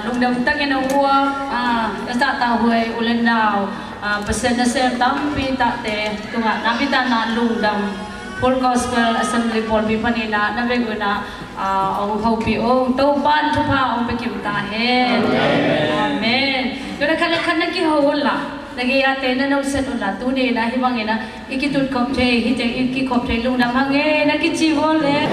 lung đâm tắc cái nào qua sa tàu huệ ulen nào persen xem tam pi ta te tunga nami ta na lung đâm Full Gospel Assembly Paul Bipanina na veguna ông hậu pi ông tàu ban thu pa ông bekim ta hen amen yo na khana ki ho la lagi ate na no set la tu ne na hi bangena ikitut kop the hi te iki kop the lung đâm hange na ki chi hol le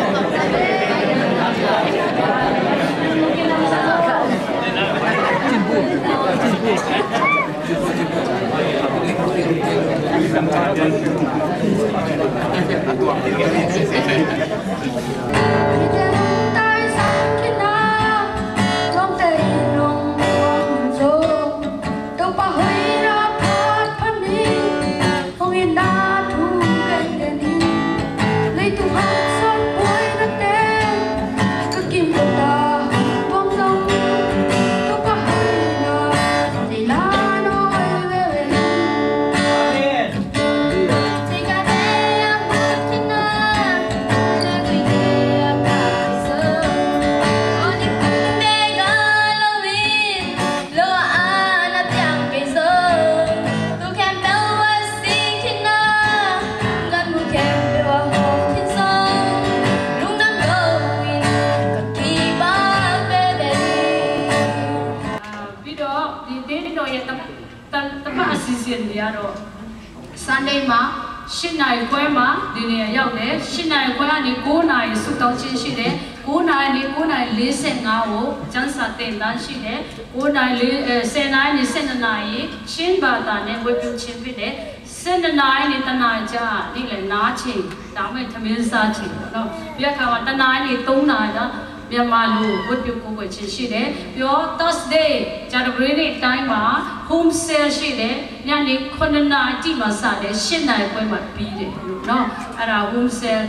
Sunday mà xin này quay mà đi này giao đấy xin này quay anh cố này sút đầu chân xí đấy cố này lấy xe ngáo chân sát tiền đan xí đấy cố này lấy xe này xin bà ta này quay phim xin về đấy xe này ta này cha đi lại ná chỉ đám ấy tham gia sa chỉ đó bây giờ ta này tung này đó bây giờ malu quay phim cô quay chân xí đấy bây giờ Thursday cha được ready time mà home sale xí đấy nhà này con này chỉ mà sa đấy xin này quay mặt pi đấy nó à home sale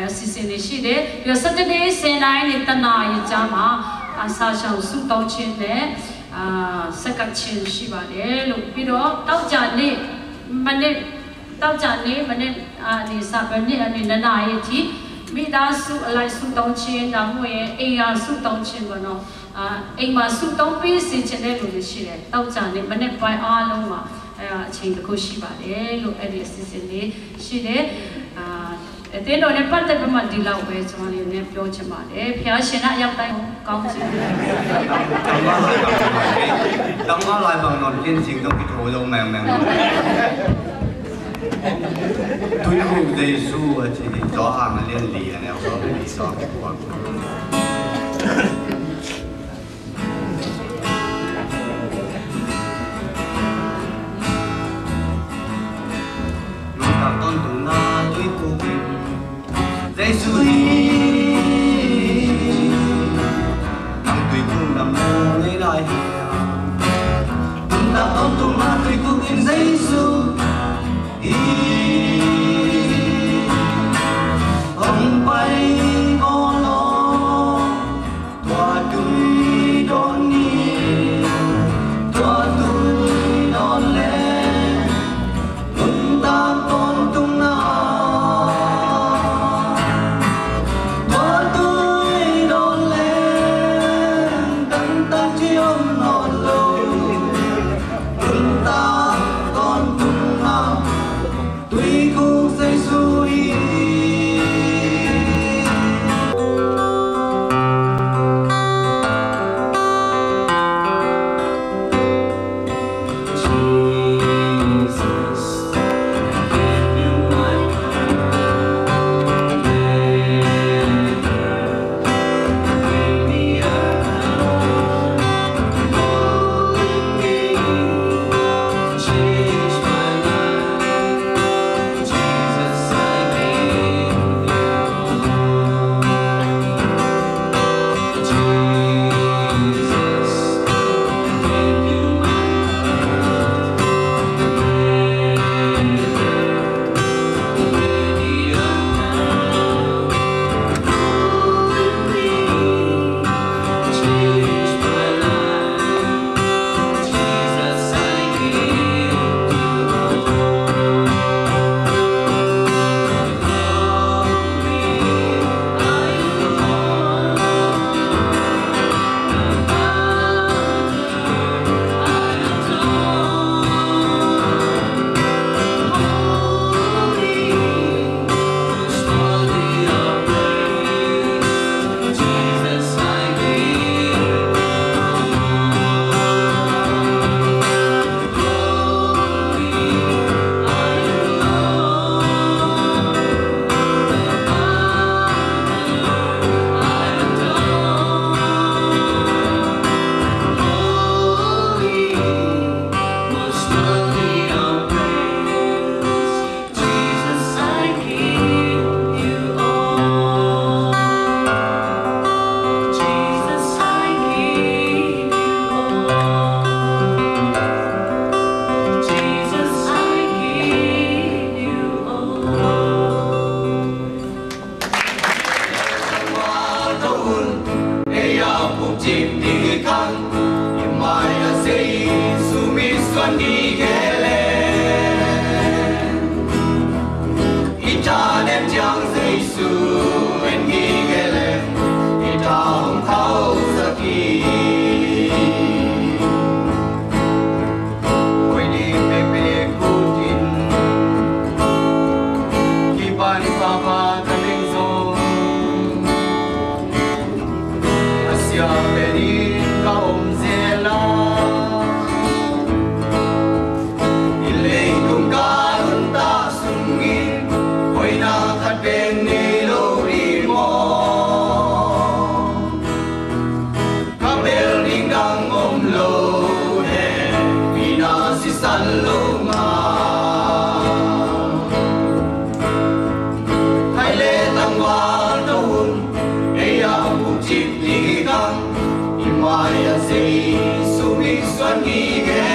season này xí đấy bây giờ Saturday xe này ta này cha mà sa sang sút đầu chân đấy sẽ cắt chân xí bà đấy lúc bây giờ tao cha này mình này sa bên này anh này này thì mi đã sút lại sút đầu chân đã mua anh sút đầu chân vào nó anh mà sút đầu pi xí chân đấy lúc xí đấy tao cha này mình này phải luôn mà chính là cô xí bà đấy lúc ấy season này xí đấy thế rồi nên bắt tay với mặt đi lâu về cho nên nên biểu cho mà để phía trên á nhập tay công sự đóng nó lại bằng nón liên trình trong cái thổ lâu mèo tôi không dây su chỉ gió hàng là liên lì này không có lý do của con tụ na tôi cùng dây su đi nằm tùy cùng nằm mơ lấy lại chúng ta con tụ na tùy cùng in dây su ông bay có lo chip đi khăn mai say sumi xuân đi ghé lên ita đem chàng dây su em đi ghé lên ita hồng thao sa kỳ ôi đi bê bê cô tin khi ban pha pha ta linh dô asia bê đi ka om dê la bên đi lâu đi mò các bên linh đang ôm lâu hè vì na si san lâu ngà hai lệ tăng hoa đâu ấy áo buộc chip đi căng imaya say sumi xuân nghi ghé